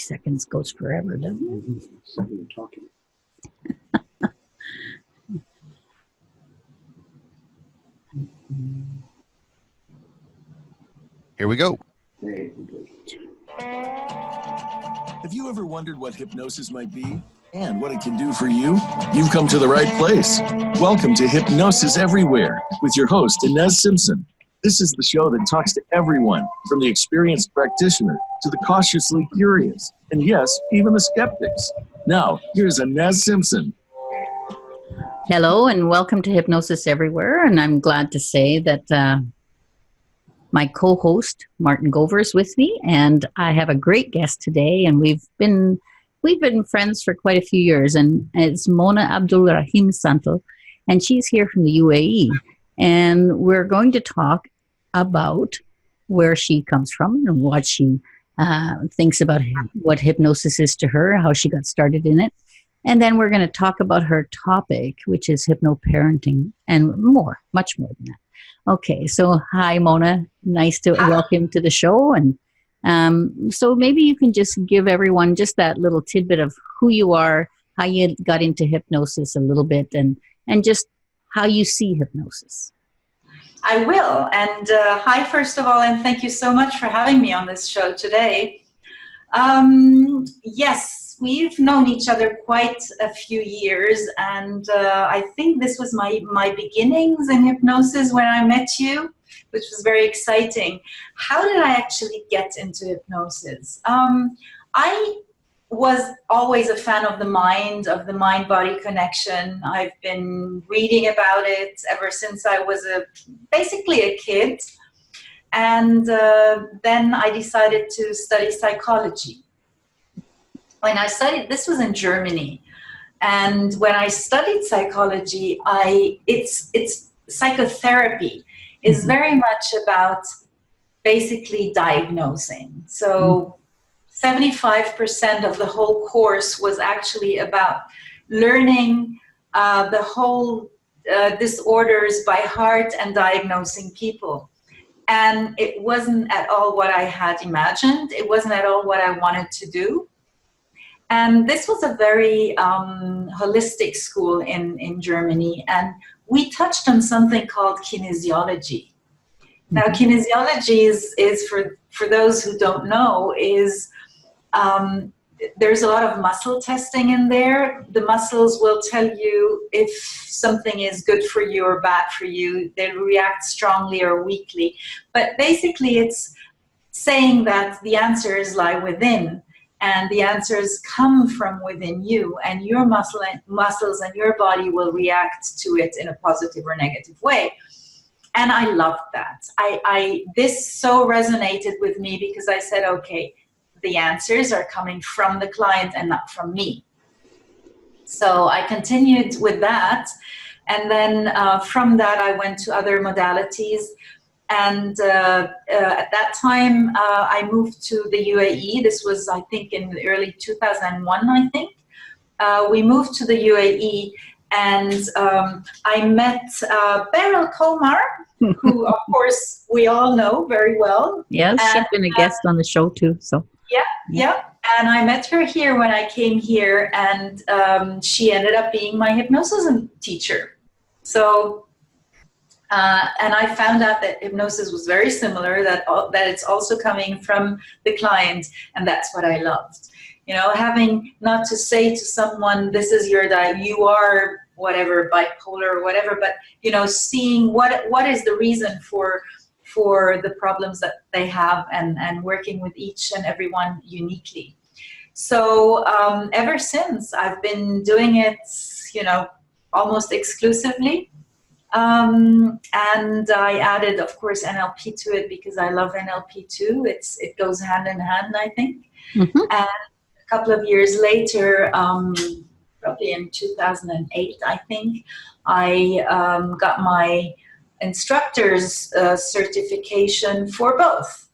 seconds goes forever, doesn't it? Mm-hmm. Second of talking. Here we go. Have you ever wondered what hypnosis might be and what it can do for you? You've come to the right place. Welcome to Hypnosis-Everywhere with your host, Inez Simpson. This is the show that talks to everyone, from the experienced practitioner to the cautiously curious, and yes, even the skeptics. Now, here's Inez Simpson. Hello, and welcome to Hypnosis Everywhere. And I'm glad to say that my co-host, Martin Gover, is with me. And I have a great guest today. And we've been friends for quite a few years. And it's Mona Abdulrahim-Santl. And she's here from the UAE. And we're going to talk about where she comes from and what she thinks about what hypnosis is to her, how she got started in it. And then we're going to talk about her topic, which is hypno parenting, and more, much more than that. Okay, so hi, Mona. Nice to welcome to the show. And so maybe you can just give everyone just that little tidbit of who you are, how you got into hypnosis a little bit, and just how you see hypnosis. I will. And hi, first of all, and thank you so much for having me on this show today. Yes, we've known each other quite a few years, and I think this was my beginnings in hypnosis when I met you, which was very exciting. How did I actually get into hypnosis? I was always a fan of the mind-body connection. I've been reading about it ever since I was basically a kid. And then I decided to study psychology. When I studied, this was in Germany. And when I studied psychology, it's psychotherapy is very much about basically diagnosing. So 75% of the whole course was actually about learning the whole disorders by heart and diagnosing people. And it wasn't at all what I had imagined. It wasn't at all what I wanted to do. And this was a very holistic school in Germany. And we touched on something called kinesiology. Now, kinesiology is for those who don't know, is there's a lot of muscle testing in there. The muscles will tell you if something is good for you or bad for you. They react strongly or weakly. But basically, it's saying that the answers lie within, and the answers come from within you, and your muscles and your body will react to it in a positive or negative way. And I loved that. This so resonated with me because I said, okay, the answers are coming from the client and not from me. So I continued with that. And then from that, I went to other modalities. And at that time, I moved to the UAE. This was, I think, in the early 2001, I think. We moved to the UAE, and I met Beryl Komar, who, of course, we all know very well. Yes, she's been a guest on the show, too. So. Yeah. And I met her here when I came here, and she ended up being my hypnosis teacher. So, and I found out that hypnosis was very similar, that it's also coming from the client, and that's what I loved. You know, having not to say to someone, this is your you are whatever, bipolar or whatever, but, you know, seeing what is the reason for the problems that they have, and working with each and everyone uniquely. So ever since, I've been doing it, you know, almost exclusively. And I added, of course, NLP to it because I love NLP too. It goes hand in hand, I think. Mm-hmm. And a couple of years later, probably in 2008, I think, I got my instructor's certification for both.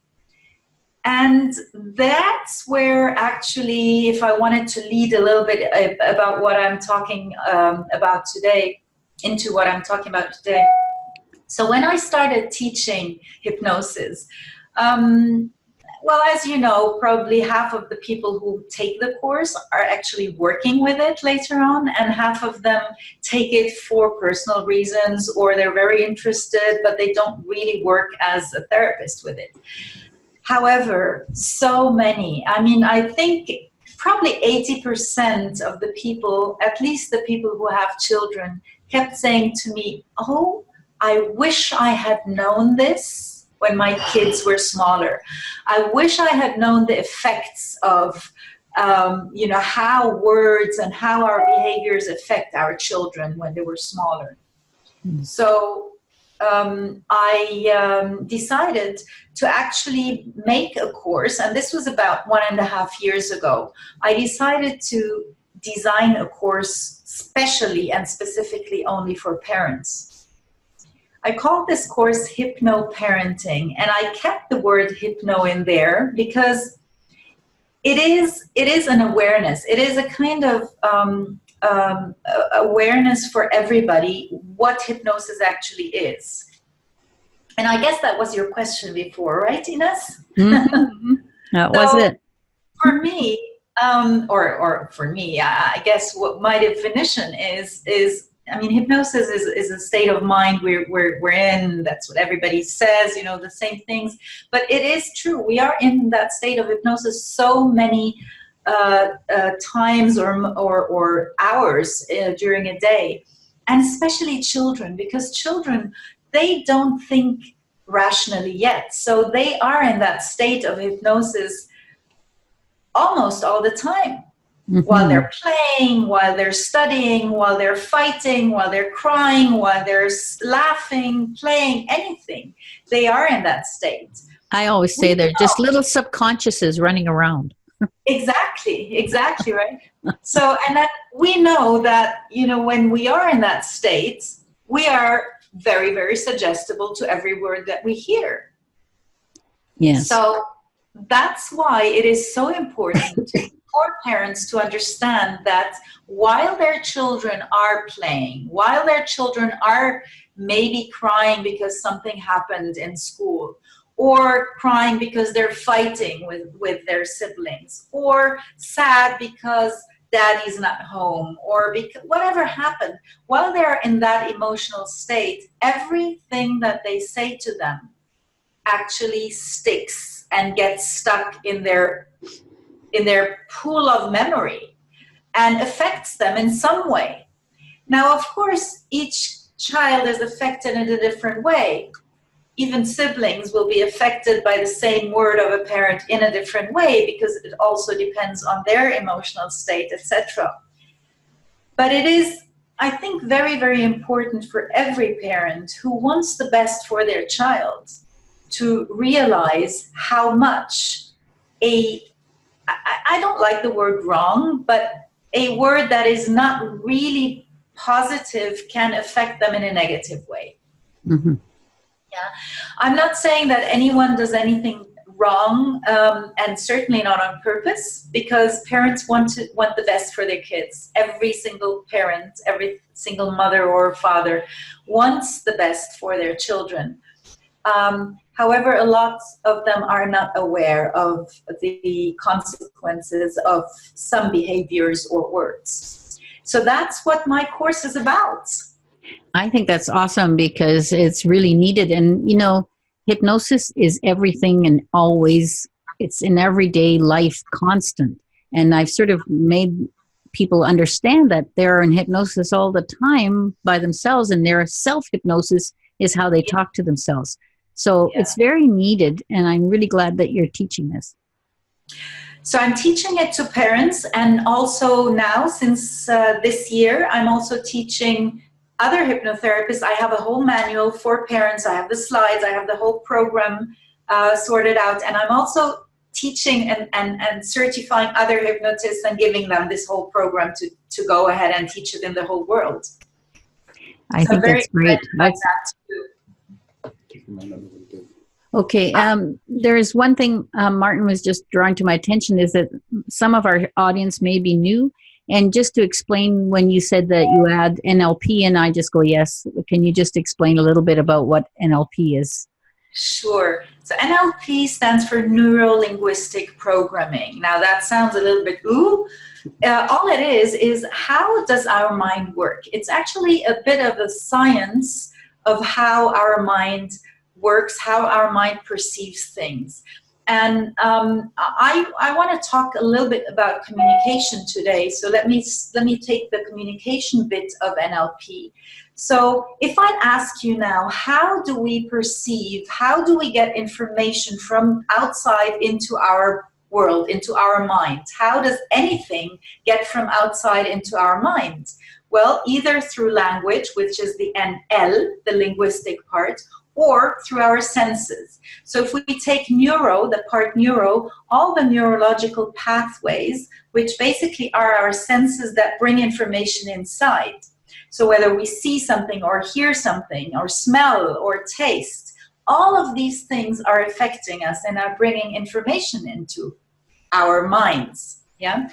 And that's where actually, if I wanted to lead a little bit about what I'm talking about today, into what I'm talking about today. So when I started teaching hypnosis, Well, as you know, probably half of the people who take the course are actually working with it later on, and half of them take it for personal reasons, or they're very interested, but they don't really work as a therapist with it. However, so many, I mean, I think probably 80% of the people, at least the people who have children, kept saying to me, oh, I wish I had known this when my kids were smaller. I wish I had known the effects of, how words and how our behaviors affect our children when they were smaller. So I decided to actually make a course, and this was about 1.5 years ago. I decided to design a course specially and specifically only for parents. I called this course Hypno Parenting, and I kept the word hypno in there because it is an awareness. It is a kind of awareness for everybody what hypnosis actually is. And I guess that was your question before, right, Ines? Mm-hmm. That was it. For me, or for me, I guess what my definition is I mean, hypnosis is a state of mind we're in. That's what everybody says, the same things. But it is true. We are in that state of hypnosis so many times or hours during a day. And especially children, because children, they don't think rationally yet. So they are in that state of hypnosis almost all the time. Mm-hmm. While they're playing, while they're studying, while they're fighting, while they're crying, while they're laughing, playing, anything, they are in that state. I always say they're just little subconsciouses running around. Exactly, right? So, and that we know that, when we are in that state, we are very, very suggestible to every word that we hear. Yes. So that's why it is so important for parents to understand that while their children are playing, while their children are maybe crying because something happened in school, or crying because they're fighting with their siblings, or sad because daddy's not home, or because whatever happened, while they're in that emotional state, everything that they say to them actually sticks and gets stuck in their pool of memory and affects them in some way. Now, of course, each child is affected in a different way. Even siblings will be affected by the same word of a parent in a different way because it also depends on their emotional state, etc. But it is, I think, very, very important for every parent who wants the best for their child to realize how much I don't like the word wrong, but a word that is not really positive can affect them in a negative way. Mm-hmm. Yeah, I'm not saying that anyone does anything wrong, and certainly not on purpose, because parents want the best for their kids. Every single parent, every single mother or father wants the best for their children. However, a lot of them are not aware of the consequences of some behaviors or words. So that's what my course is about. I think that's awesome because it's really needed. And, hypnosis is everything and always, it's in everyday life constant. And I've sort of made people understand that they're in hypnosis all the time by themselves, and their self-hypnosis is how they talk to themselves. So it's very needed, and I'm really glad that you're teaching this. So I'm teaching it to parents, and also now, since this year, I'm also teaching other hypnotherapists. I have a whole manual for parents. I have the slides. I have the whole program sorted out, and I'm also teaching and certifying other hypnotists and giving them this whole program to go ahead and teach it in the whole world. I think that's great. Okay. There's one thing Martin was just drawing to my attention is that some of our audience may be new. And just to explain, when you said that you add NLP, and I just go, yes, can you just explain a little bit about what NLP is? Sure. So NLP stands for Neuro-Linguistic Programming. Now that sounds a little bit ooh. All it is how does our mind work? It's actually a bit of a science of how our mind works, how our mind perceives things. And I want to talk a little bit about communication today. So let me take the communication bit of NLP. So if I ask you now, how do we perceive, how do we get information from outside into our world, into our minds? How does anything get from outside into our minds? Well, either through language, which is the NL, the linguistic part, or through our senses. So if we take neuro, the part neuro, all the neurological pathways, which basically are our senses that bring information inside. So whether we see something or hear something or smell or taste, all of these things are affecting us and are bringing information into our minds. Yeah.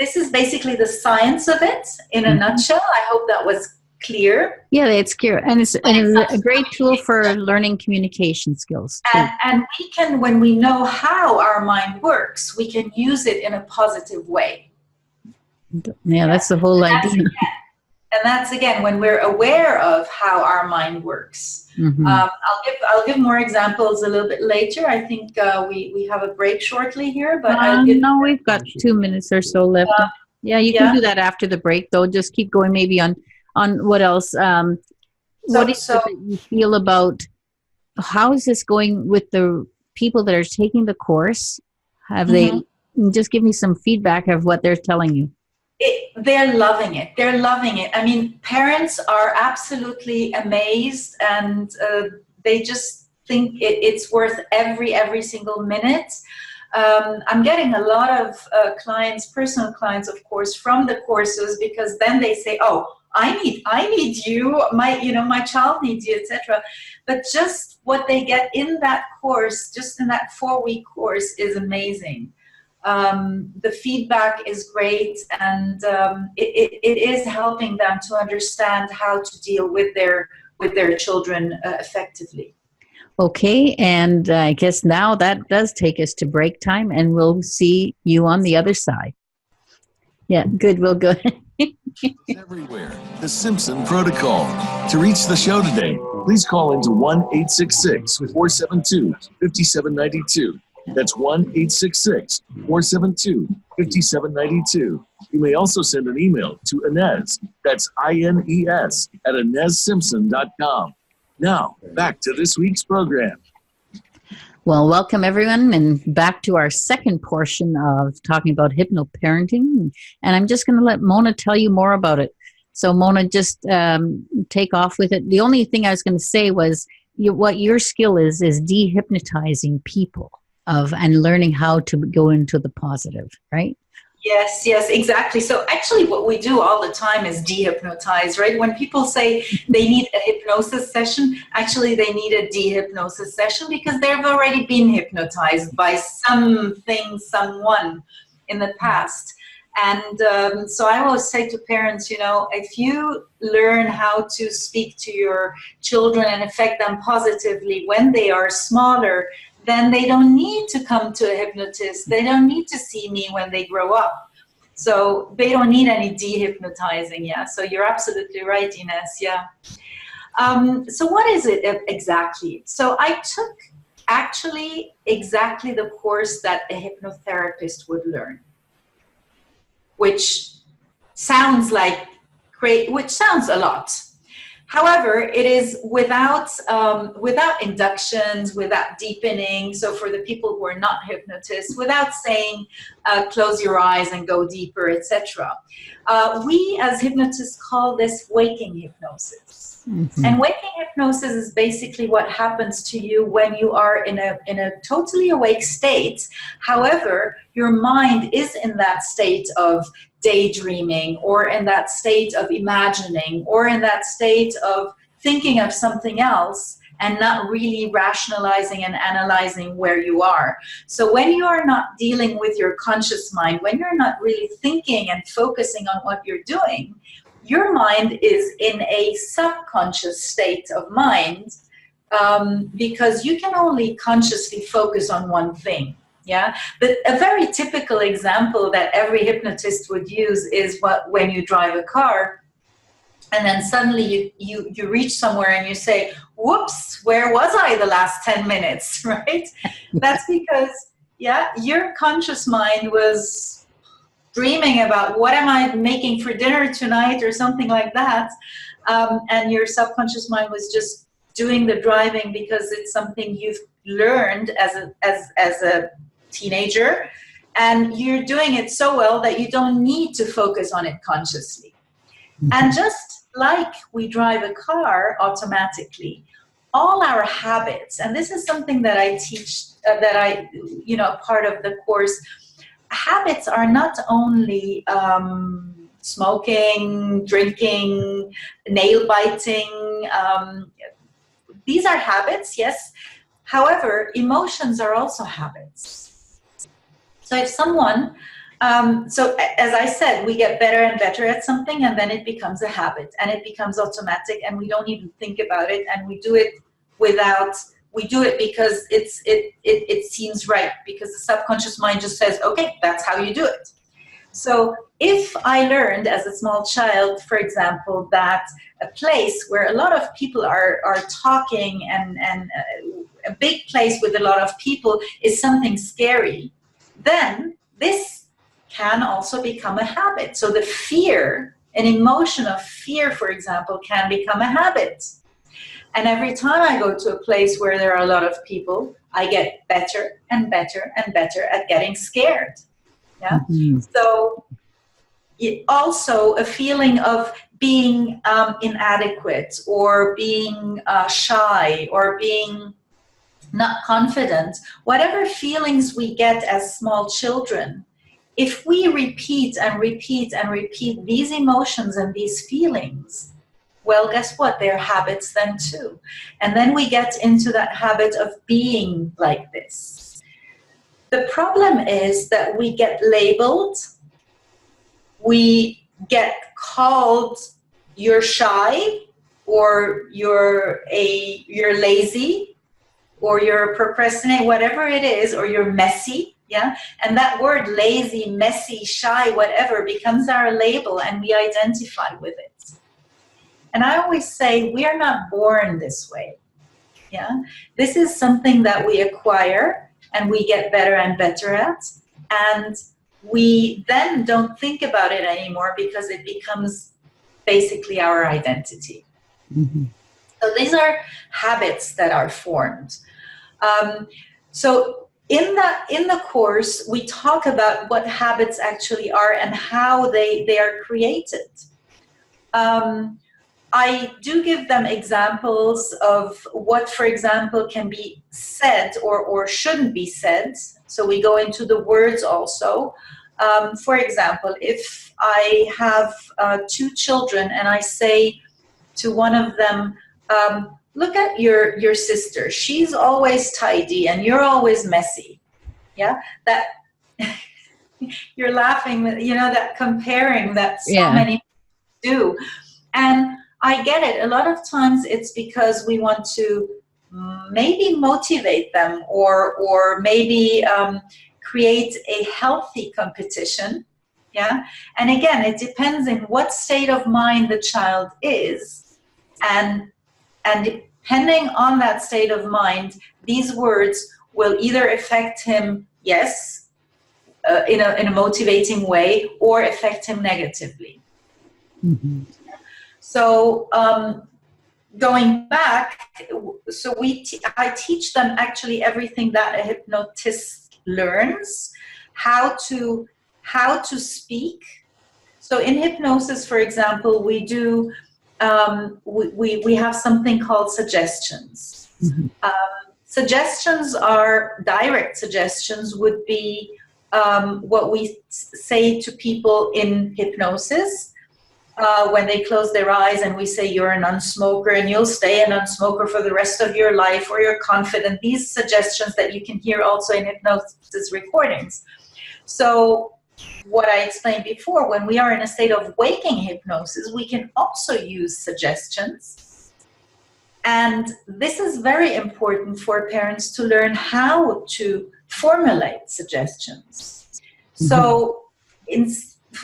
This is basically the science of it in a nutshell. I hope that was clear. Yeah, it's clear. And it's a great tool for learning communication skills. And we can, when we know how our mind works, we can use it in a positive way. Yeah, that's the whole idea. And that's again when we're aware of how our mind works. Mm-hmm. I'll give more examples a little bit later. I think we have a break shortly here, but no, we've got 2 minutes or so left. Yeah, you can do that after the break, though. Just keep going. Maybe on what else? What is it that you feel about? How is this going with the people that are taking the course? Have they just give me some feedback of what they're telling you? They're loving it. They're loving it. I mean, parents are absolutely amazed, and they just think it's worth every single minute. I'm getting a lot of clients, personal clients, of course, from the courses, because then they say, "Oh, I need you. My child needs you, etc." But just what they get in that course, just in that 4-week course, is amazing. The feedback is great, and it is helping them to understand how to deal with their children effectively. Okay, and I guess now that does take us to break time, and we'll see you on the other side. Yeah, good. We'll go. Everywhere. The Simpson Protocol. To reach the show today, please call into 1-866-472-5792. That's 1-866-472-5792. You may also send an email to Inez, that's INES, at InezSimpson.com. Now, back to this week's program. Well, welcome everyone, and back to our second portion of talking about hypno parenting. And I'm just going to let Mona tell you more about it. So Mona, just take off with it. The only thing I was going to say was what your skill is dehypnotizing people and learning how to go into the positive, right? Yes, exactly. So actually what we do all the time is dehypnotize, right? When people say they need a hypnosis session, actually they need a dehypnosis session because they've already been hypnotized by someone in the past. And so I always say to parents, if you learn how to speak to your children and affect them positively when they are smaller, then they don't need to come to a hypnotist. They don't need to see me when they grow up. So they don't need any dehypnotizing, yeah. So you're absolutely right, Inez, yeah. So what is it exactly? So I took actually exactly the course that a hypnotherapist would learn, which sounds like great, which sounds a lot. However, it is without inductions, without deepening. So for the people who are not hypnotists, without saying, close your eyes and go deeper, etc. We as hypnotists call this waking hypnosis. Mm-hmm. And waking hypnosis is basically what happens to you when you are in a totally awake state. However, your mind is in that state of daydreaming, or in that state of imagining, or in that state of thinking of something else and not really rationalizing and analyzing where you are. So when you are not dealing with your conscious mind, when you're not really thinking and focusing on what you're doing, your mind is in a subconscious state of mind, because you can only consciously focus on one thing. Yeah, but a very typical example that every hypnotist would use is when you drive a car, and then suddenly you reach somewhere and you say, whoops, where was I the last 10 minutes, right? That's because, yeah, your conscious mind was dreaming about what am I making for dinner tonight or something like that. And your subconscious mind was just doing the driving because it's something you've learned as a teenager, and you're doing it so well that you don't need to focus on it consciously. And just like we drive a car automatically, all our habits, and this is something that I teach, part of the course, habits are not only smoking, drinking, nail biting. These are habits, yes. However, emotions are also habits. So if someone, so as I said, we get better and better at something, and then it becomes a habit, and it becomes automatic, and we don't even think about it, and we do it because it seems right, because the subconscious mind just says, okay, that's how you do it. So if I learned as a small child, for example, that a place where a lot of people are talking and a big place with a lot of people is something scary, then this can also become a habit. So the fear, an emotion of fear, for example, can become a habit. And every time I go to a place where there are a lot of people, I get better and better and better at getting scared. Yeah. Mm-hmm. So also a feeling of being inadequate, or being shy, or being not confident, whatever feelings we get as small children, if we repeat and repeat and repeat these emotions and these feelings, well, guess what? They're habits then too. And then we get into that habit of being like this. The problem is that we get labeled, we get called, you're shy, or you're lazy, or you're procrastinating, whatever it is, or you're messy, yeah? And that word lazy, messy, shy, whatever becomes our label, and we identify with it. And I always say, we are not born this way, yeah? This is something that we acquire, and we get better and better at, and we then don't think about it anymore because it becomes basically our identity. Mm-hmm. So these are habits that are formed. So in the course, we talk about what habits actually are and how they are created. I do give them examples of what, for example, can be said or shouldn't be said. So we go into the words also. For example, if I have 2 children and I say to one of them, look at your sister. She's always tidy and you're always messy. Yeah, that you're laughing, that comparing that so many do. And I get it. A lot of times it's because we want to maybe motivate them or maybe create a healthy competition. Yeah. And again, it depends in what state of mind the child is. And depending on that state of mind, these words will either affect him, yes, in a motivating way, or affect him negatively. Mm-hmm. So going back, so I teach them actually everything that a hypnotist learns, how to speak. So in hypnosis, for example, we do we have something called suggestions. Mm-hmm. Suggestions are direct suggestions would be what we say to people in hypnosis when they close their eyes and we say you're a non-smoker and you'll stay a non-smoker for the rest of your life, or you're confident. These suggestions that you can hear also in hypnosis recordings. So what I explained before, when we are in a state of waking hypnosis, we can also use suggestions. And this is very important for parents to learn how to formulate suggestions. So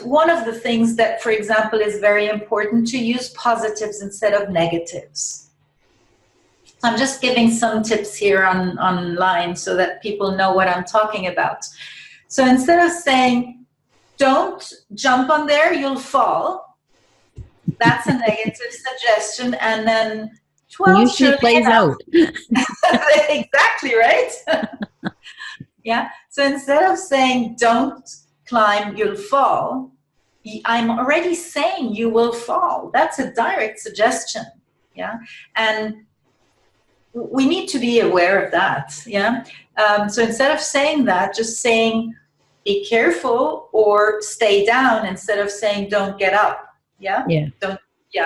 one of the things that, for example, is very important to use positives instead of negatives. I'm just giving some tips here online so that people know what I'm talking about. So instead of saying, don't jump on there, you'll fall. That's a negative suggestion. And then, well, usually plays out. Exactly, right? Yeah. So instead of saying, don't climb, you'll fall, I'm already saying you will fall. That's a direct suggestion. Yeah. And we need to be aware of that. Yeah. So instead of saying that, just saying, be careful or stay down instead of saying, don't get up. Yeah. Yeah.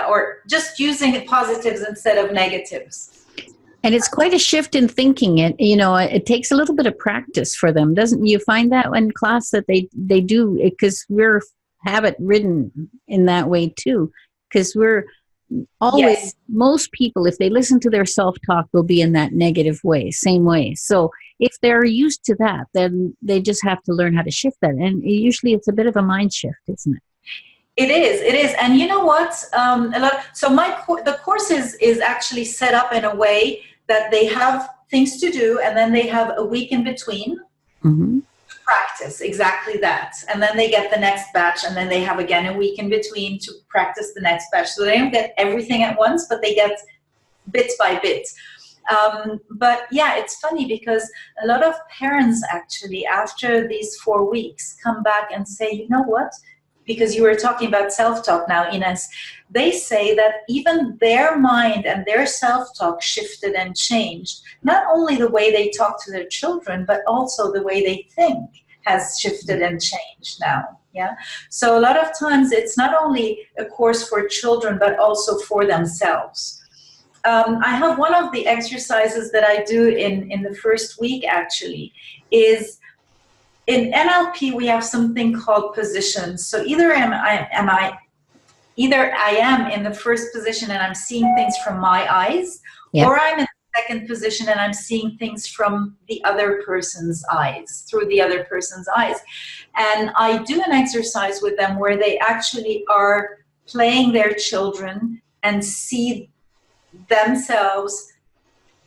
Or just using positives instead of negatives. And it's quite a shift in thinking. It takes a little bit of practice for them. Doesn't you find that in class that they do, because we're habit ridden in that way too, because we're always, most people, if they listen to their self-talk, will be in that negative way, same way. So if they're used to that, then they just have to learn how to shift that. And usually it's a bit of a mind shift, isn't it? It is. And you know what? The course is actually set up in a way that they have things to do, and then they have a week in between to practice exactly that. And then they get the next batch, and then they have again a week in between to practice the next batch. So they don't get everything at once, but they get bit by bit. But yeah, it's funny because a lot of parents actually, after these 4 weeks, come back and say, you know what? Because you were talking about self-talk now, Ines, they say that even their mind and their self-talk shifted and changed. Not only the way they talk to their children, but also the way they think has shifted and changed now. Yeah. So a lot of times it's not only a course for children, but also for themselves. I have one of the exercises that I do in the first week actually is, in NLP, we have something called positions. So either I am in the first position and I'm seeing things from my eyes, or I'm in the second position and I'm seeing things from the other person's eyes, through the other person's eyes. And I do an exercise with them where they actually are playing their children and see themselves,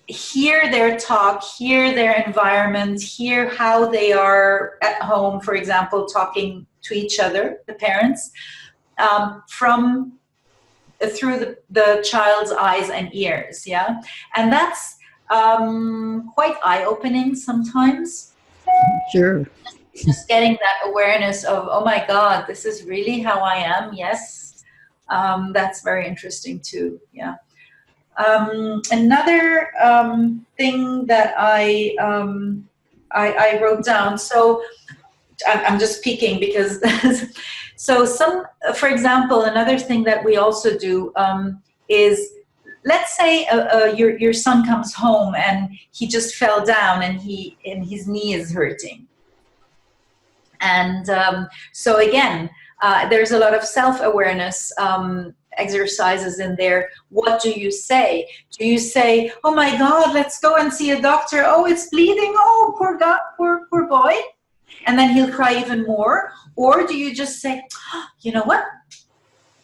hear their talk, hear their environment, hear how they are at home, for example, talking to each other, the parents, through the child's eyes and ears. Yeah. And that's quite eye-opening sometimes. Sure. Just getting that awareness of, oh my God, this is really how I am. Yes. That's very interesting too. Yeah. Another thing that I wrote down, so I'm just peeking because, for example, another thing that we also do is, let's say your son comes home and he just fell down and his knee is hurting. And so again, there's a lot of self-awareness exercises in there. What do you say? Do you say, oh my God, let's go and see a doctor. Oh, it's bleeding. Oh, poor God, poor boy. And then he'll cry even more. Or do you just say, oh, you know what?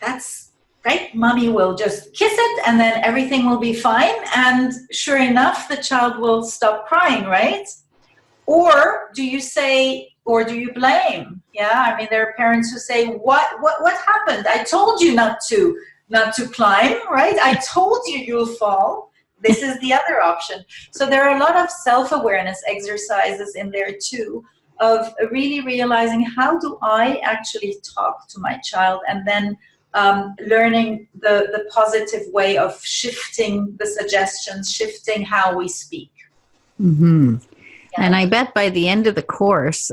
That's right. Mommy will just kiss it and then everything will be fine. And sure enough, the child will stop crying, right? Or do you say, or do you blame? Yeah, I mean, there are parents who say, what happened? I told you not to climb, right? I told you you'll fall. This is the other option. So there are a lot of self-awareness exercises in there too, of really realizing, how do I actually talk to my child, and then learning the positive way of shifting the suggestions, shifting how we speak. Mm-hmm. And I bet by the end of the course,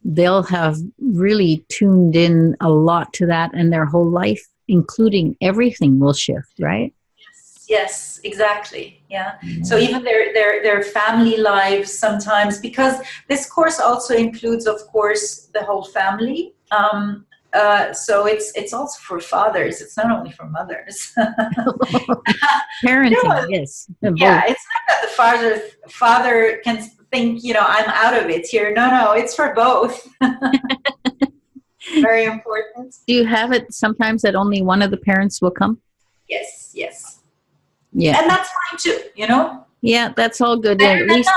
they'll have really tuned in a lot to that, and their whole life, including everything, will shift, right? Yes, exactly. Yeah. So even their family lives sometimes, because this course also includes, of course, the whole family. So it's also for fathers. It's not only for mothers. Parenting, yes. Yeah, it's not that the father can think, I'm out of it here. No, it's for both. Very important. Do you have it sometimes that only one of the parents will come? Yes. Yeah. And that's fine too, Yeah, that's all good. Better than not.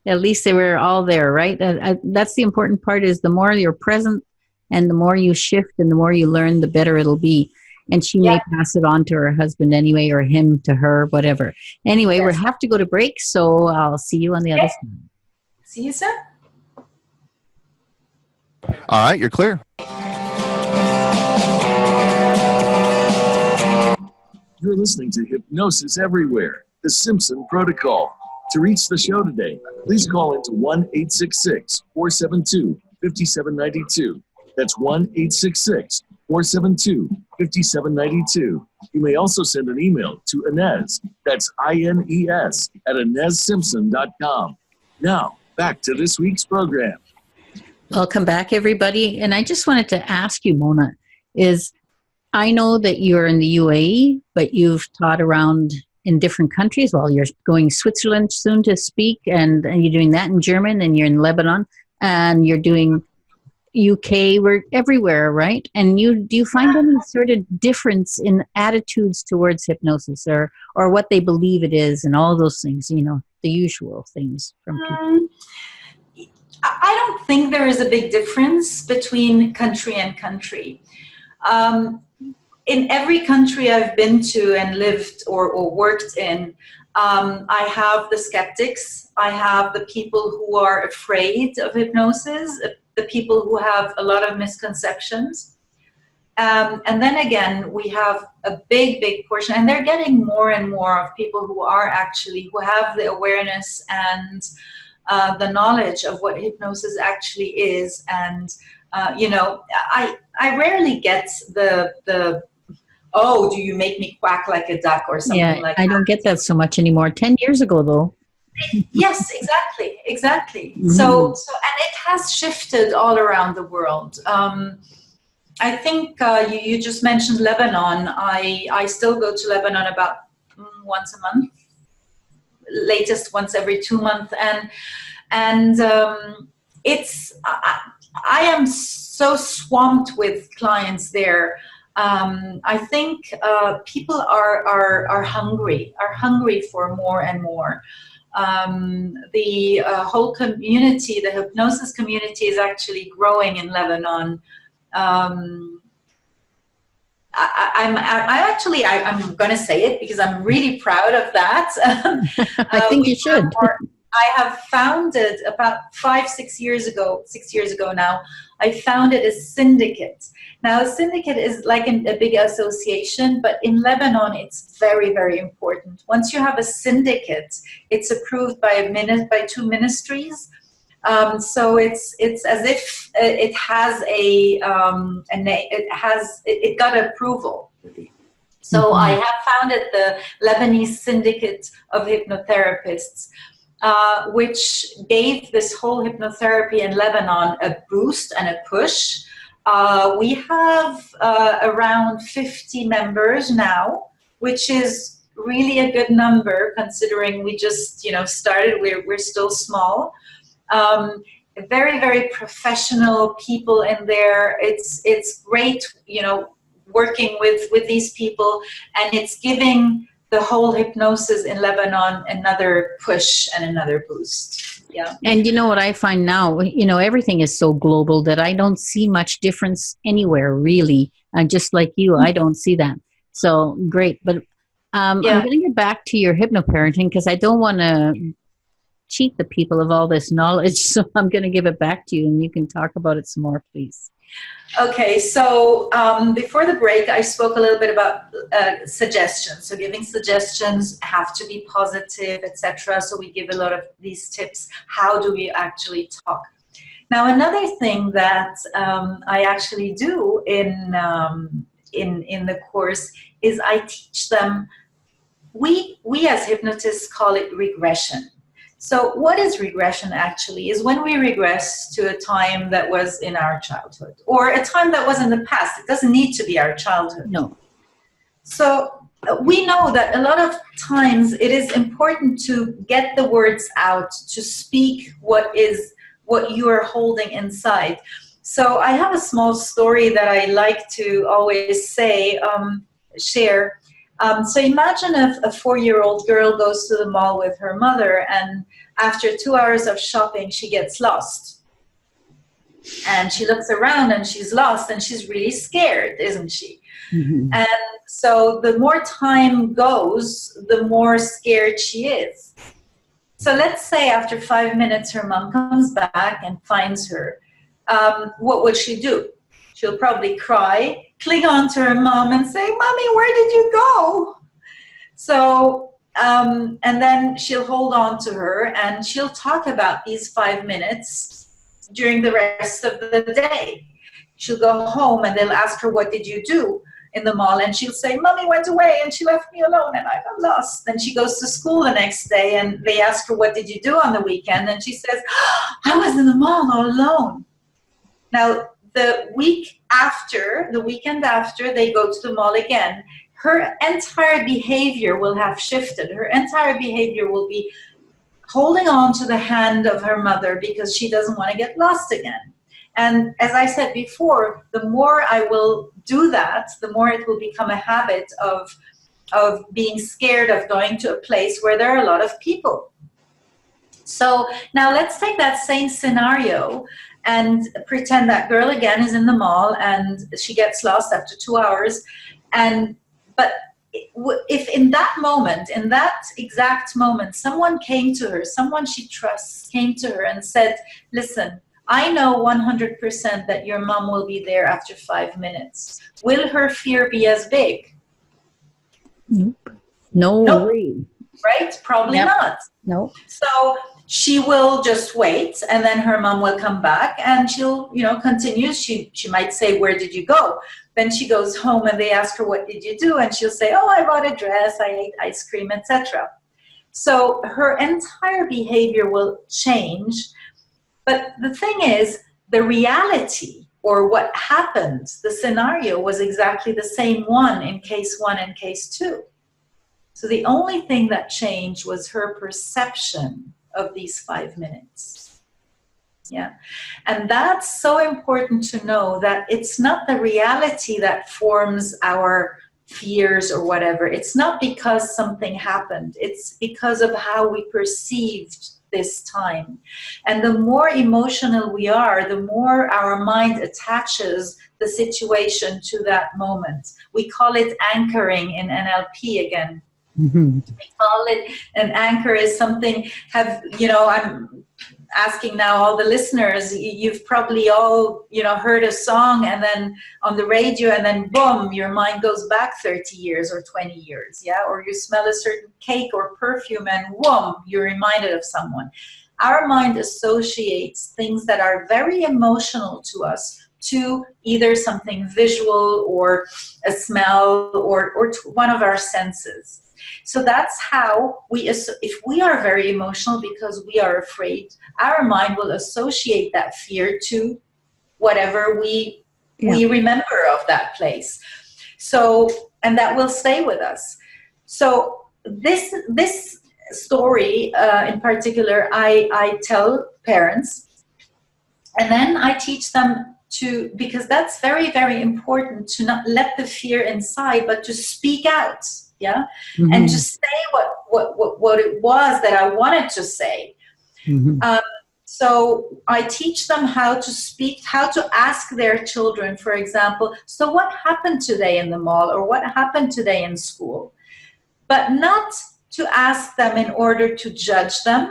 At least they were all there, right? That's the important part, is the more you're present and the more you shift and the more you learn, the better it'll be. And she may pass it on to her husband anyway, or him to her, whatever. Anyway, we have to go to break, so I'll see you on the other side. See you, sir. All right, you're clear. You're listening to Hypnosis Everywhere, the Simpson Protocol. To reach the show today, please call into 1-866-472-5792. That's 1-866-472-5792. You may also send an email to Inez, that's INES, at InezSimpson.com. Now, back to this week's program. Welcome back, everybody. And I just wanted to ask you, Mona, I know that you're in the UAE, but you've taught around in different countries. Well, you're going Switzerland soon to speak, and you're doing that in German, and you're in Lebanon, and you're doing UK. We're everywhere, right? And do you find any sort of difference in attitudes towards hypnosis, or what they believe it is, and all those things, the usual things from people? I don't think there is a big difference between country and country. In every country I've been to and lived or worked in, I have the skeptics. I have the people who are afraid of hypnosis, the people who have a lot of misconceptions. And then again, we have a big portion, and they're getting more and more of people who have the awareness and the knowledge of what hypnosis actually is. And, I rarely get the oh, do you make me quack like a duck or something like that. I don't get that so much anymore. 10 years ago, though. Yes, exactly. Mm-hmm. So, and it has shifted all around the world. I think you just mentioned Lebanon. I still go to Lebanon about once a month, latest once every 2 months, and it's I am so swamped with clients there. I think people are hungry for more and more. The whole community, the hypnosis community, is actually growing in Lebanon. I'm going to say it because I'm really proud of that. I think you should. I have founded about 6 years ago now, I founded a syndicate. Now, a syndicate is like a big association, but in Lebanon, it's very, very important. Once you have a syndicate, it's approved by 2 ministries. So it's as if it has it got approval. So I have founded the Lebanese Syndicate of Hypnotherapists, which gave this whole hypnotherapy in Lebanon a boost and a push. We have around 50 members now, which is really a good number considering we just started. We're still small. Very, very professional people in there. It's great, working with these people, and it's giving the whole hypnosis in Lebanon another push and another boost. Yeah. And you know what I find now, everything is so global that I don't see much difference anywhere, really. Just like you, I don't see that. So great. But I'm going to get back to your hypno parenting because I don't want to cheat the people of all this knowledge. So I'm going to give it back to you and you can talk about it some more, please. Okay, so before the break, I spoke a little bit about suggestions. So giving suggestions have to be positive, etc. So we give a lot of these tips. How do we actually talk? Now, another thing that I actually do in the course is I teach them. We as hypnotists call it regression. So what is regression actually? Is when we regress to a time that was in our childhood or a time that was in the past. It doesn't need to be our childhood. No. So we know that a lot of times it is important to get the words out, to speak what you are holding inside. So I have a small story that I like to always share. So imagine if a 4-year-old girl goes to the mall with her mother, and after 2 hours of shopping, she gets lost. And she looks around and she's lost and she's really scared, isn't she? Mm-hmm. And so the more time goes, the more scared she is. So let's say after 5 minutes, her mom comes back and finds her. What will she do? She'll probably cry, cling on to her mom and say, "Mommy, where did you go?" So, and then she'll hold on to her and she'll talk about these 5 minutes during the rest of the day. She'll go home and they'll ask her, "What did you do in the mall?" And she'll say, "Mommy went away and she left me alone and I got lost." Then she goes to school the next day and they ask her, "What did you do on the weekend?" And she says, "I was in the mall all alone." Now, the weekend after, they go to the mall again. Her entire behavior will have shifted. Her entire behavior will be holding on to the hand of her mother because she doesn't want to get lost again. And as I said before, the more I will do that, the more it will become a habit of being scared of going to a place where there are a lot of people. So now let's take that same scenario and pretend that girl again is in the mall and she gets lost after 2 hours. But if in that moment, in that exact moment, someone came to her, someone she trusts came to her and said, "Listen, I know 100% that your mom will be there after 5 minutes." Will her fear be as big? Nope. No way. Right? Probably not. No. So she will just wait, and then her mom will come back and she'll, continue. She might say, "Where did you go?" Then she goes home and they ask her, "What did you do?" And she'll say, "Oh, I bought a dress, I ate ice cream, etc." So her entire behavior will change. But the thing is, the reality or what happened, the scenario was exactly the same one in case 1 and case 2. So the only thing that changed was her perception of these 5 minutes. Yeah. And that's so important to know, that it's not the reality that forms our fears or whatever. It's not because something happened. It's because of how we perceived this time. And the more emotional we are, the more our mind attaches the situation to that moment. We call it anchoring in NLP again. Mm-hmm. We call it an anchor is something, I'm asking now all the listeners, you've probably all, heard a song and then on the radio and then boom, your mind goes back 30 years or 20 years. Yeah. Or you smell a certain cake or perfume and whoom, you're reminded of someone. Our mind associates things that are very emotional to us to either something visual or a smell or to one of our senses. So that's how if we are very emotional because we are afraid, our mind will associate that fear to whatever we remember of that place. So, and that will stay with us. So this story in particular, I tell parents, and then I teach them because that's very, very important, to not let the fear inside, but to speak out. Yeah. Mm-hmm. And just say what it was that I wanted to say. Mm-hmm. So I teach them how to speak, how to ask their children, for example, "So what happened today in the mall?" or "What happened today in school?" But not to ask them in order to judge them,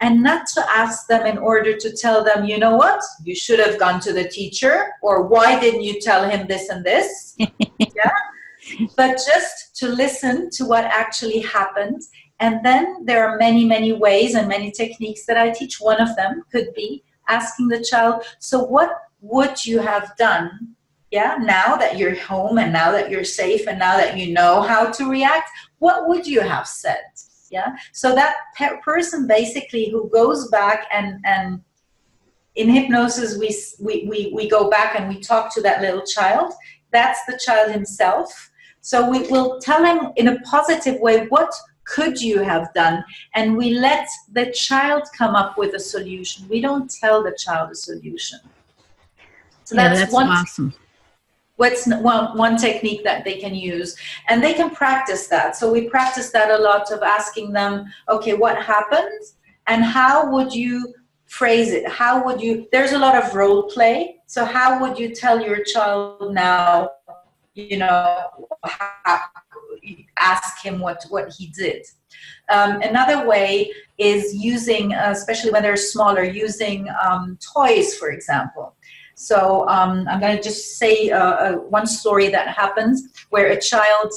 and not to ask them in order to tell them, "You know what, you should have gone to the teacher," or "Why didn't you tell him this and this?" Yeah. But just to listen to what actually happened. And then there are many, many ways and many techniques that I teach. One of them could be asking the child, "So what would you have done? Yeah, now that you're home and now that you're safe and now that you know how to react, what would you have said?" Yeah. So that person basically who goes back and in hypnosis, we go back and we talk to that little child. That's the child himself. So we will tell him in a positive way, what could you have done? And we let the child come up with a solution. We don't tell the child a solution. So that's awesome. What's one technique that they can use, and they can practice that. So we practice that a lot, of asking them, okay, what happened and how would you phrase it? How would you, there's a lot of role play. So how would you tell your child now, ask him what he did. Another way is using, especially when they're smaller, using toys, for example. So I'm going to just say one story that happens where a child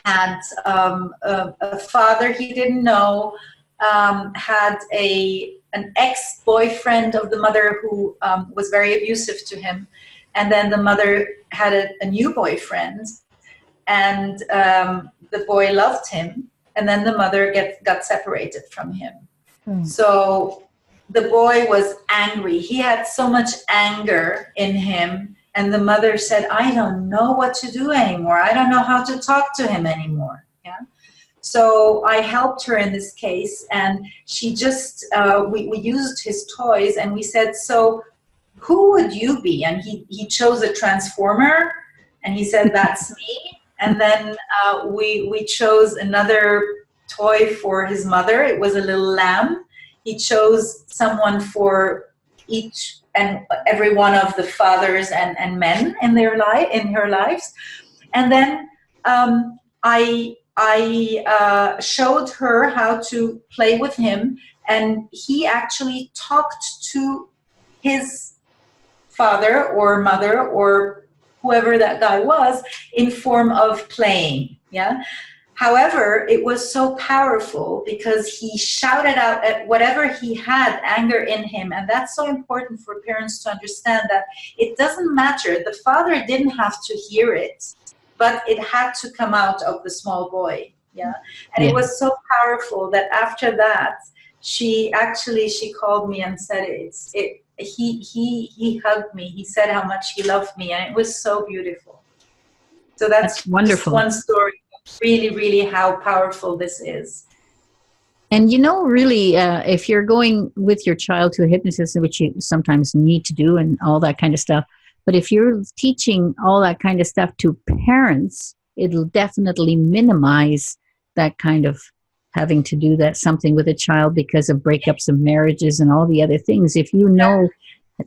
had a father he didn't know, had an ex-boyfriend of the mother who was very abusive to him. And then the mother had a new boyfriend, and the boy loved him. And then the mother got separated from him. So the boy was angry. He had so much anger in him. And the mother said, I don't know what to do anymore. I don't know how to talk to him anymore. Yeah. So I helped her in this case. And she just, we used his toys and we said, so who would you be? And he chose a transformer and he said, that's me. And then we chose another toy for his mother. It was a little lamb. He chose someone for each and every one of the fathers and men in her lives. And then I showed her how to play with him, and he actually talked to his father or mother or whoever that guy was in form of playing. Yeah. However, it was so powerful because he shouted out at whatever he had anger in him. And that's so important for parents to understand, that it doesn't matter. The father didn't have to hear it, but it had to come out of the small boy. Yeah. And it was so powerful that after that, she called me and said he hugged me. He said how much he loved me, and it was so beautiful. So that's wonderful. One story. Really, really how powerful this is. And really, if you're going with your child to a hypnotist, which you sometimes need to do and all that kind of stuff, but if you're teaching all that kind of stuff to parents, it'll definitely minimize that kind of having to do something with a child because of breakups of marriages and all the other things. If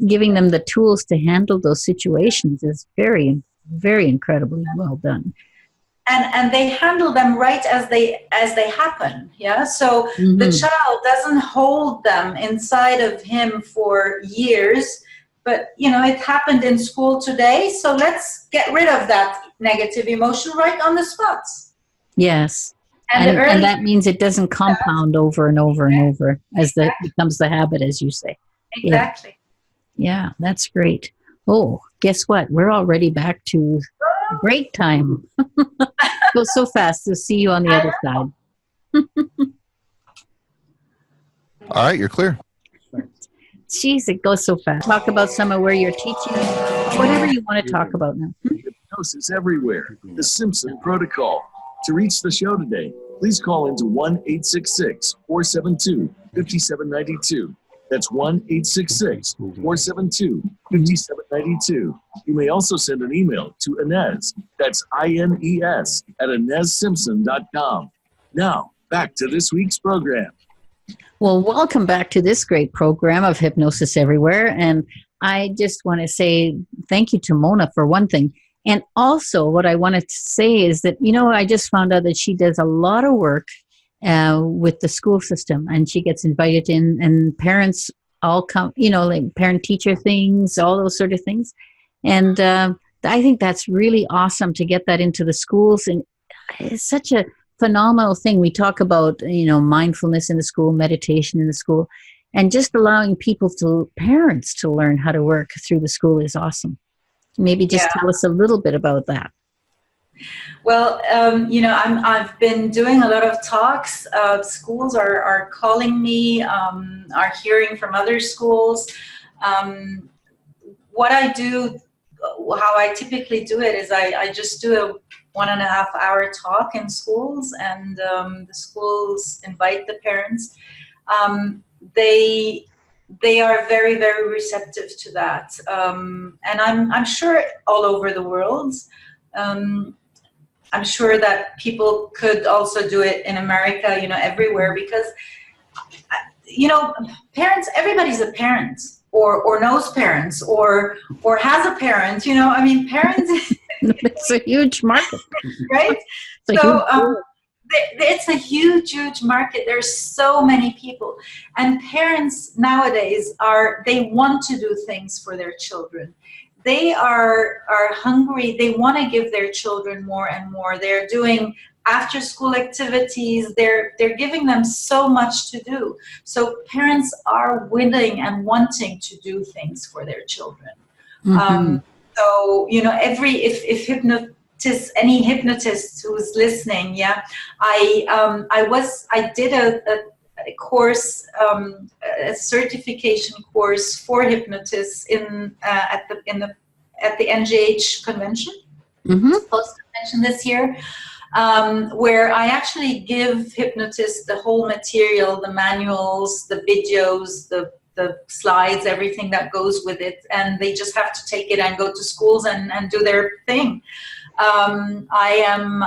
giving them the tools to handle those situations is very, very incredibly well done. And they handle them right as they happen. Yeah. So the child doesn't hold them inside of him for years, but it happened in school today. So let's get rid of that negative emotion right on the spot. Yes. And that means it doesn't compound over and over and over as becomes the habit, as you say. Exactly. Yeah, that's great. Oh, guess what? We're already back to break time. Goes so fast. We'll see you on the other side. All right, you're clear. Jeez, it goes so fast. Talk about some of where you're teaching, whatever you want to talk about now. Hypnosis-Everywhere, the Simpson protocol. To reach the show today, please call into 1-866-472-5792. That's 1-866-472-5792. You may also send an email to Inez, that's INES, at InezSimpson.com. Now, back to this week's program. Well, welcome back to this great program of Hypnosis Everywhere. And I just want to say thank you to Mona for one thing. And also what I wanted to say is that, I just found out that she does a lot of work with the school system, and she gets invited in, and parents all come, like parent-teacher things, all those sort of things. And I think that's really awesome to get that into the schools. And it's such a phenomenal thing. We talk about, mindfulness in the school, meditation in the school, and just allowing parents to learn how to work through the school is awesome. Maybe just tell us a little bit about that. Well, I've been doing a lot of talks. Schools are calling me, are hearing from other schools. Um, what I do, how I typically do it is I just do a 1.5 hour talk in schools, and the schools invite the parents. Um, they they are very, very receptive to that, and I'm sure all over the world. Um, I'm sure that people could also do it in America, everywhere, because, you know, parents, everybody's a parent, or knows parents, or has a parent, I mean, parents, It's a huge market. right? It's a So, huge it's a huge, huge market. There's so many people, and parents nowadays they want to do things for their children. They are hungry. They want to give their children more and more. They're doing after school activities. They're giving them so much to do. So parents are willing and wanting to do things for their children. Mm-hmm. So, if any hypnotist who's listening, I did a course, a certification course for hypnotists at the NGH convention, post convention this year, where I actually give hypnotists the whole material, the manuals, the videos, the slides, everything that goes with it, and they just have to take it and go to schools and do their thing. I am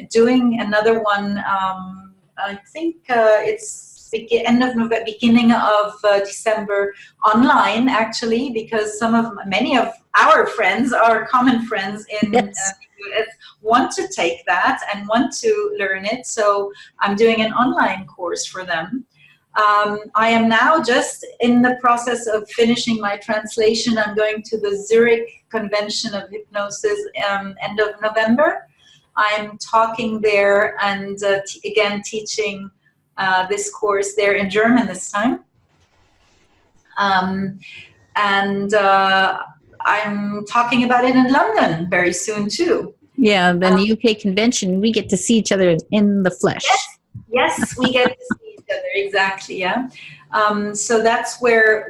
doing another one. I think it's end of November, beginning of December, online, actually, because many of our friends, our common friends in the US, want to take that and want to learn it. So I'm doing an online course for them. I am now just in the process of finishing my translation. I'm going to the Zurich Convention of Hypnosis end of November. I'm talking there and again teaching this course there in German this time. And I'm talking about it in London very soon too. Yeah, then the UK convention, we get to see each other in the flesh. Yes, we get to see each other, exactly, yeah. So that's where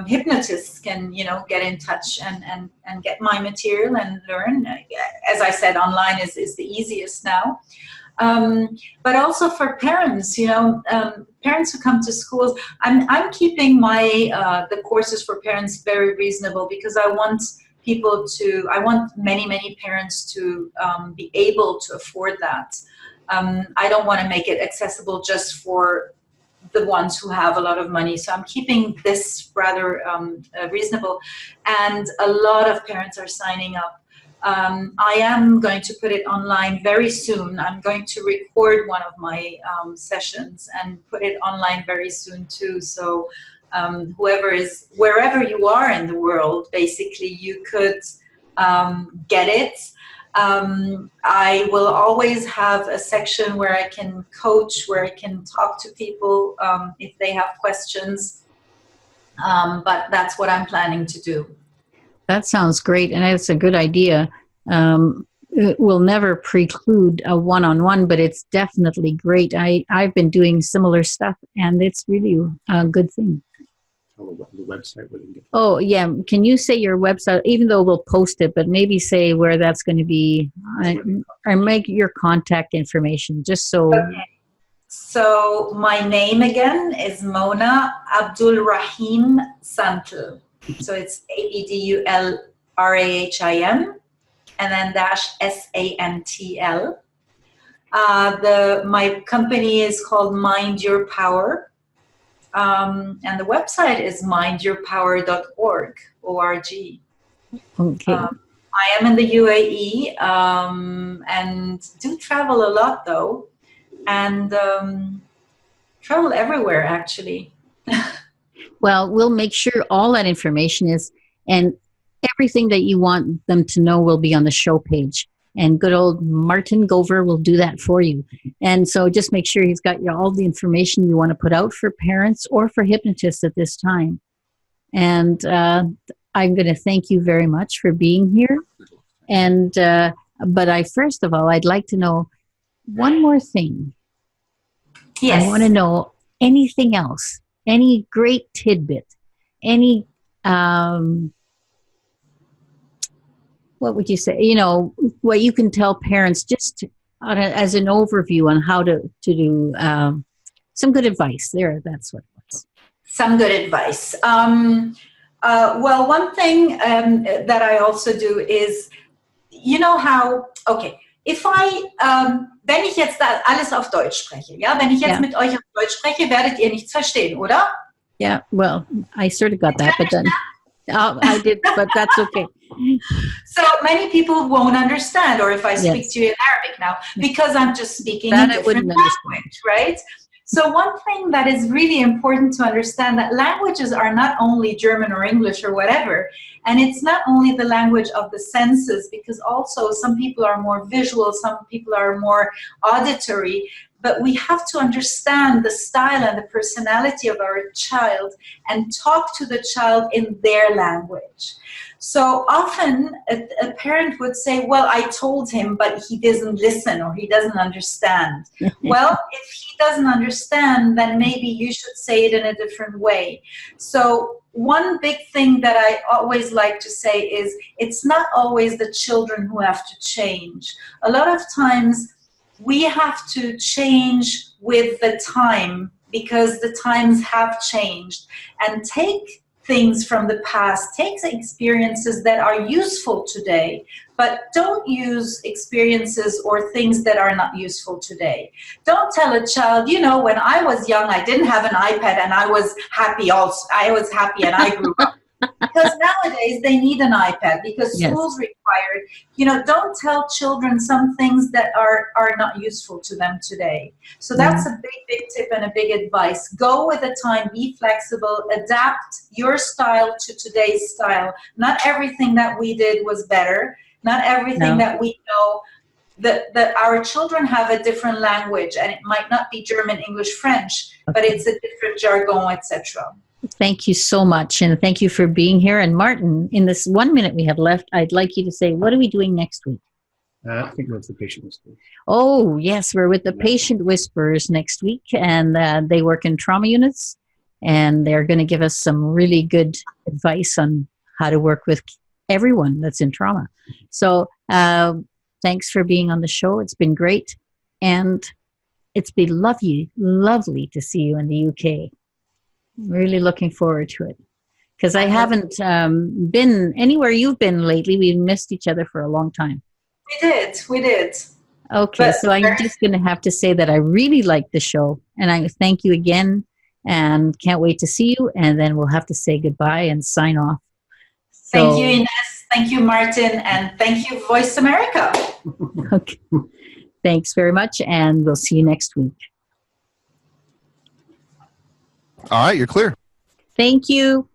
hypnotists can, get in touch and get my material and learn. As I said, online is the easiest now. But also for parents, parents who come to schools, I'm keeping the courses for parents very reasonable, because I want many parents to be able to afford that. I don't want to make it accessible just for the ones who have a lot of money. So I'm keeping this rather reasonable. And a lot of parents are signing up. I am going to put it online very soon. I'm going to record one of my sessions and put it online very soon too. So wherever you are in the world, basically, you could get it. I will always have a section where I can coach, where I can talk to people if they have questions. But that's what I'm planning to do. That sounds great, and it's a good idea. It will never preclude a one-on-one, but it's definitely great. I've been doing similar stuff, and it's really a good thing. The website where you can get. Oh, yeah. Can you say your website, even though we'll post it, but maybe say where that's going to be, or make your contact information, just so. Okay. So my name again is Mona Abdulrahim-Santl. So it's ABDULRAHIM and then -SANTL. My company is called Mind Your Power. And the website is mindyourpower.org, O-R-G. Okay. I am in the UAE and do travel a lot, though, and travel everywhere, actually. Well, we'll make sure all that information is, and everything that you want them to know will be on the show page. And good old Martin Gover will do that for you. And so just make sure he's got all the information you want to put out for parents or for hypnotists at this time. And I'm going to thank you very much for being here. And But first of all, I'd like to know one more thing. Yes. I want to know anything else, any great tidbit, any, what would you say? What you can tell parents just as an overview on how to do some good advice. That's what it was. Some good advice. Well, one thing that I also do is, if wenn ich jetzt alles auf Deutsch spreche, ja, wenn ich jetzt mit euch auf Deutsch spreche, werdet ihr nichts verstehen, oder? Yeah, well, I sort of got that, but then I did, but that's okay. So many people won't understand, or if I speak to you in Arabic now, because I'm just speaking a different language, right? So one thing that is really important to understand, that languages are not only German or English or whatever, and it's not only the language of the senses, because also some people are more visual, some people are more auditory, but we have to understand the style and the personality of our child and talk to the child in their language. So often a parent would say, well, I told him, but he doesn't listen or he doesn't understand. Well, if he doesn't understand, then maybe you should say it in a different way. So one big thing that I always like to say is it's not always the children who have to change. A lot of times we have to change with the time because the times have changed, and take things from the past, take experiences that are useful today, but don't use experiences or things that are not useful today. Don't tell a child, when I was young, I didn't have an iPad and I was happy also. I was happy and I grew up. Because nowadays they need an iPad because schools require it. Don't tell children some things that are not useful to them today. So that's a big tip and a big advice. Go with the time, be flexible, adapt your style to today's style. Not everything that we did was better. Not everything that we know. That our children have a different language, and it might not be German, English, French, but it's a different jargon, etc. Thank you so much, and thank you for being here. And Martin, in this 1 minute we have left, I'd like you to say, what are we doing next week? I think that's the patient whisperer. Oh, yes, we're with the patient whisperers next week, and they work in trauma units, and they're going to give us some really good advice on how to work with everyone that's in trauma. So thanks for being on the show. It's been great, and it's been lovely to see you in the UK. Really looking forward to it, because I haven't been anywhere you've been lately. We've missed each other for a long time. We did. Okay, so I'm just going to have to say that I really like the show, and I thank you again, and can't wait to see you, and then we'll have to say goodbye and sign off. Thank you, Ines. Thank you, Martin, and thank you, Voice America. Okay. Thanks very much, and we'll see you next week. All right, you're clear. Thank you.